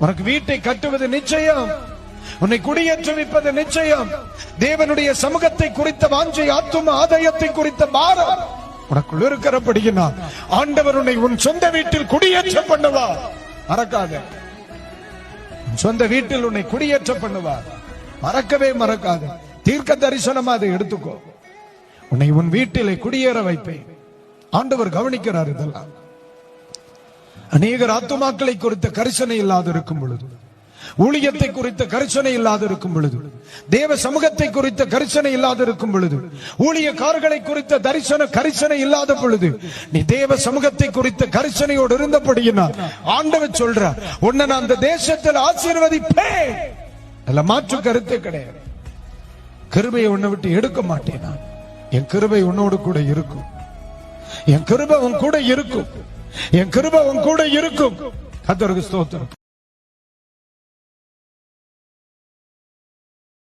உனக்கு வீட்டை கட்டுவது நிச்சயம், உன்னை குடியேற்றுவிப்பது நிச்சயம். தேவனுடைய சமூகத்தை குறித்த வாஞ்சை, ஆத்தும ஆதாயத்தை குறித்த பாரம் உனக்குள் இருக்கிறபடியினால் ஆண்டவர் உன்னை உன் சொந்த வீட்டில் குடியேற்ற பண்ணுவார். மறக்காத, சொந்த வீட்டில் உன்னை குடியேற்ற பண்ணுவார். மறக்கவே மறக்காத. தீர்க்க தரிசனமா அதை எடுத்துக்கோ. உன்னை உன் வீட்டிலே குடியேற வைப்பேன். ஆண்டவர் கவனிக்கிறார் இதெல்லாம். அநேகர் ஆத்துமாக்களை குறித்த கரிசனை இல்லாது இருக்கும் பொழுது, ஊழியத்தை குறித்த கரிசனை இல்லாது இருக்கும் பொழுது, தேவ சமூகத்தை குறித்த கரிசனை இல்லாது இருக்கும் பொழுது, ஊழியக்காரர்களை குறித்த கரிசனை இல்லாத பொழுது, நீ தேவ சமூகத்தை குறித்த கரிசனையோடு இருந்தபடியினால் ஆண்டவர் சொல்றார், உன்னை நான் அந்த தேசத்தில் ஆசீர்வதிப்பேன். அல்ல, மாற்று கருத்தே கிடையாது. கிருபையை உன்னை விட்டு எடுக்க மாட்டேன். நான் என் கிருபை உன்னோடு கூட இருக்கும். என் கிருபை உன் கூட இருக்கும். என் கிருபை உன் கூட இருக்கும். கர்த்தருக்கு ஸ்தோத்திரம்.